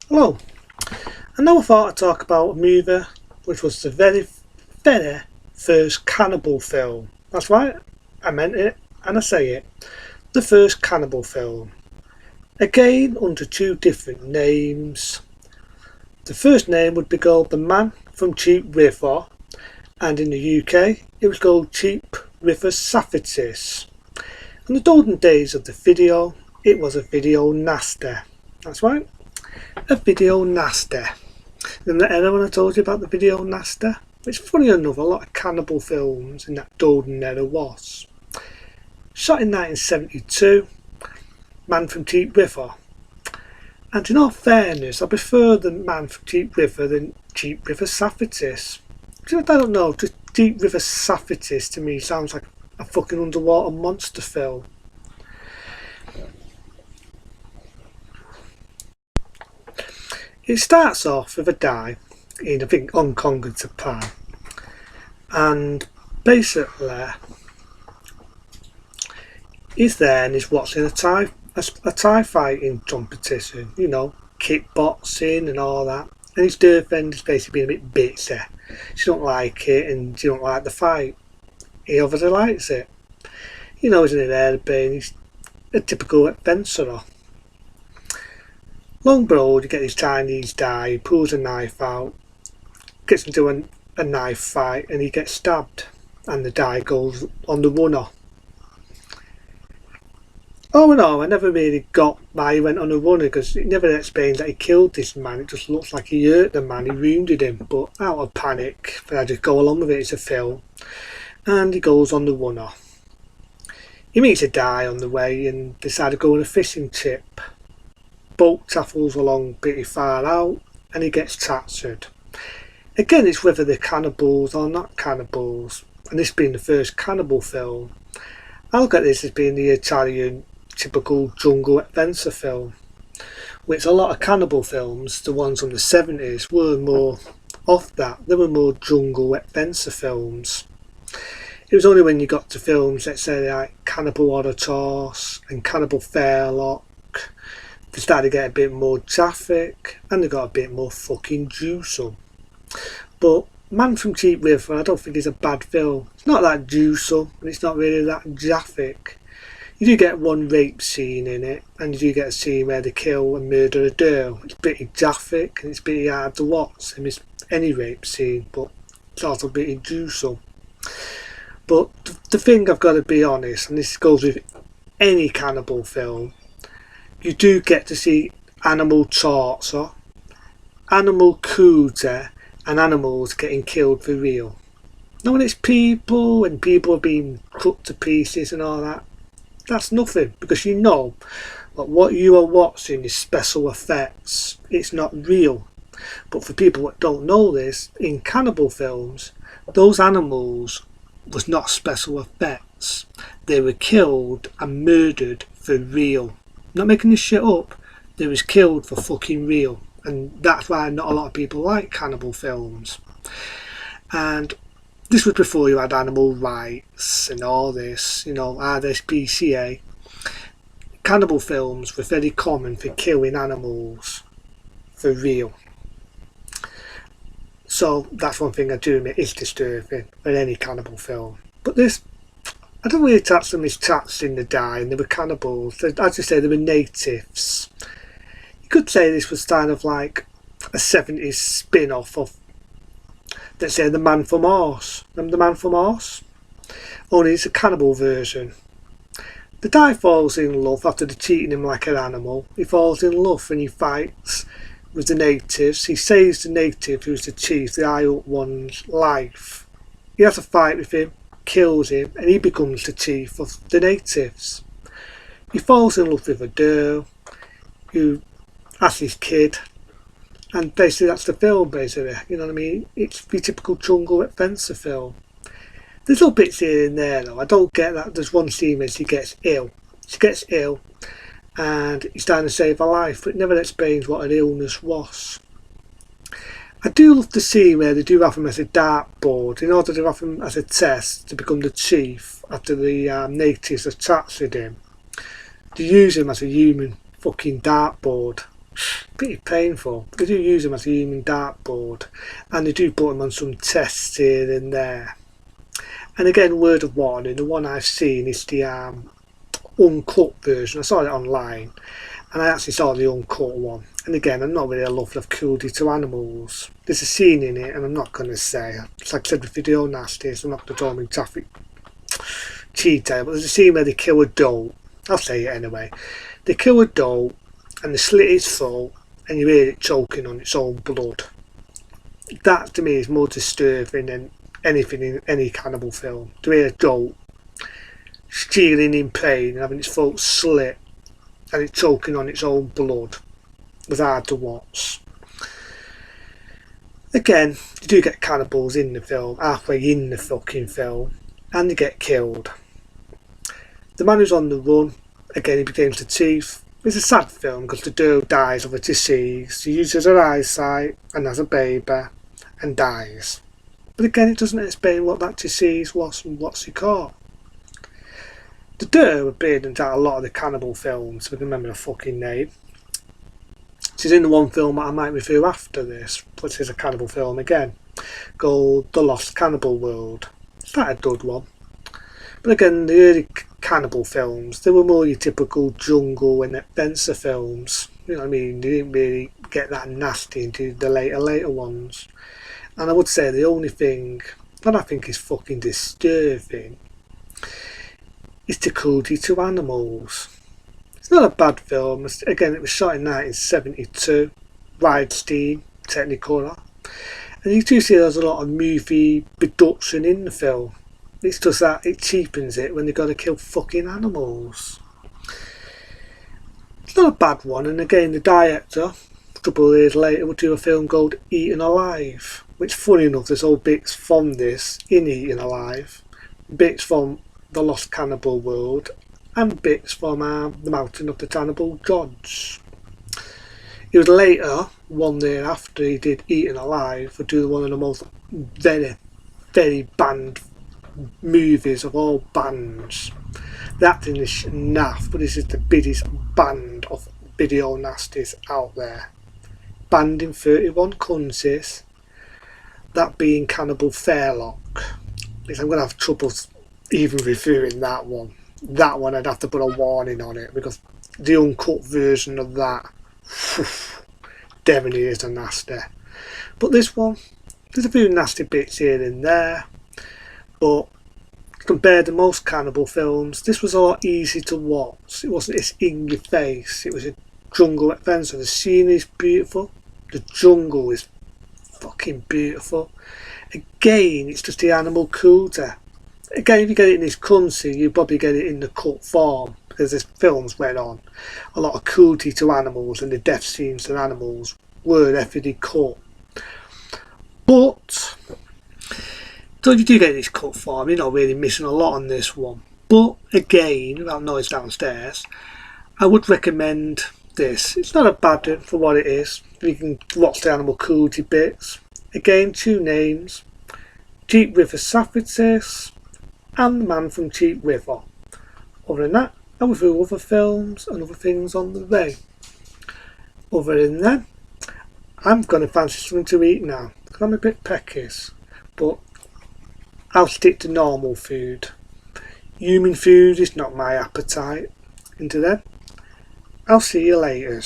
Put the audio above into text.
Hello, and now I thought I'd talk about a movie which was the very first cannibal film. That's right, I meant it and I say it. The first cannibal film. Again, under two different names. The first name would be called The Man from Cheap River, and in the UK it was called Cheap River Savges. In the golden days of the video, it was a video nasty. That's right, a video nasty. In the era when I told you about the video nasty, it's funny enough, a lot of cannibal films in that golden era was. Shot in 1972, Man from Cheap River. And in all fairness, I prefer the Man from Cheap River than Cheap River Savges. I don't know, just Cheap River Savges to me sounds like a fucking underwater monster film. It starts off with a dive in, I think, Hong Kong and Japan, and basically he's there and he's watching a Thai fighting competition, you know, kickboxing and all that, and his girlfriend is basically being a bit bitchy. She don't like it and she don't like the fight. He obviously likes it. You know, he's in an airplane, he's a typical adventurer. Long below, you get this Chinese guy, he pulls a knife out, gets into a knife fight, and he gets stabbed, and the guy goes on the runner. Oh no, I never really got why he went on a runner, because it never explains that he killed this man. It just looks like he hurt the man, he wounded him, but out of panic, but I just go along with it, it's a film, and he goes on the runner. He meets a guy on the way and decides to go on a fishing trip. Boat travels along pretty far out and he gets captured. Again, it's whether they're cannibals or not cannibals, and this being the first cannibal film, I look at this as being the Italian typical jungle adventure film, which a lot of cannibal films, the ones from the 70s, were more of that. They were more jungle adventure films. It was only when you got to films, let's say like Cannibal Holocaust and Cannibal Fairlock, they started to get a bit more traffic and they got a bit more fucking juicy. But Man from Cheap River, I don't think it's a bad film. It's not that juicy and it's not really that graphic. You do get one rape scene in it, and you do get a scene where they kill and murder a girl. It's pretty graphic and it's pretty hard to watch. I miss any rape scene, but it's also pretty juicy. But the thing I've got to be honest, and this goes with any cannibal film, you do get to see animal torture, animal cruelty, and animals getting killed for real. Now when it's people and people are being cut to pieces and all that, that's nothing, because you know that what you are watching is special effects, it's not real. But for people that don't know this, in cannibal films, those animals was not special effects. They were killed and murdered for real. Not making this shit up, they was killed for fucking real, and that's why not a lot of people like cannibal films. And this was before you had animal rights and all this, you know, RSPCA. Cannibal films were very common for killing animals for real. So that's one thing I do admit is disturbing in any cannibal film. But this, I don't really attach them as cats in the die, and they were cannibals. As you say, they were natives. You could say this was kind of like a 70s spin-off of, let's say, The Man from Mars. Remember The Man from Mars? Only it's a cannibal version. The guy falls in love after they're treating him like an animal. He falls in love and he fights with the natives. He saves the native, who's the chief, the high up one's life. He has a fight with him, kills him, and he becomes the chief of the natives. He falls in love with a girl who has his kid, and basically that's the film, basically, you know what I mean? It's the typical jungle adventure film. There's little bits here and there though. I don't get that. There's one scene where she gets ill and he's trying to save her life, but it never explains what her illness was. I do love the scene where they do have him as a dartboard in order to have him as a test to become the chief after the natives have captured him. They use him as a human fucking dartboard. Pretty painful. They do use them as a human dartboard, and they do put them on some tests here and there. And again, word of warning, the one I've seen is the uncut version. I saw it online, and I actually saw the uncut one. And again, I'm not really a lover of cruelty to animals. There's a scene in it, and I'm not going to say, it's like I said with video nasties, I'm not going to draw in graphic detail, but there's a scene where they kill a doe. I'll say it anyway. They kill a doe, and they slit its throat, and you hear it choking on its own blood. That to me is more disturbing than anything in any cannibal film. To hear a doe stealing in pain and having its throat slit and it choking on its own blood was hard to watch. Again, you do get cannibals in the film, halfway in the fucking film, and they get killed. The man who's on the run, again he becomes the thief. It's a sad film because the girl dies of a disease. She loses her eyesight and has a baby and dies. But again, it doesn't explain what that disease was and what she caught. The girl appeared in a lot of the cannibal films, if I can remember her fucking name. She's in the one film that I might review after this, which is a cannibal film again, called The Lost Cannibal World. It's not a good one. But again, the early cannibal films, they were more your typical jungle and adventure films. You know what I mean? They didn't really get that nasty into the later ones. And I would say the only thing that I think is fucking disturbing is the cruelty to animals. It's not a bad film. Again, it was shot in 1972, widescreen, Technicolor. And you do see there's a lot of movie production in the film. It's just that it cheapens it when they've got to kill fucking animals. It's not a bad one, and again the director, a couple of years later, would do a film called Eaten Alive, which funny enough there's all bits from this in Eaten Alive, bits from The Lost Cannibal World, and bits from The Mountain of the Cannibal Gods. He was later, one year after he did Eaten Alive, would do one of the most very, very banned movies of all bands. That thing is naff, but this is the biggest band of video nasties out there. Banned in 31 countries, that being Cannibal Fairlock. Because I'm going to have trouble even reviewing that one. That one I'd have to put a warning on it, because the uncut version of that definitely is a nasty. But this one, there's a few nasty bits here and there, but compared to most cannibal films, this was a lot easy to watch. It wasn't this in your face. It was a jungle adventure. The scenery is beautiful. The jungle is fucking beautiful. Again, it's just the animal cruelty. Again, if you get it in this country, you probably get it in the cut form, because this films went on. A lot of cruelty to animals and the death scenes to animals were definitely cut. But so if you do get this cut form, you're not really missing a lot on this one. But again, without noise downstairs, I would recommend this. It's not a bad one for what it is. You can watch the animal cruelty bits. Again, two names: Cheap River Savges and The Man from Cheap River. Other than that, I will review other films and other things on the way. Other than that, I'm going to fancy something to eat now, because I'm a bit peckish. But I'll stick to normal food. Human food is not my appetite. Until then, I'll see you later.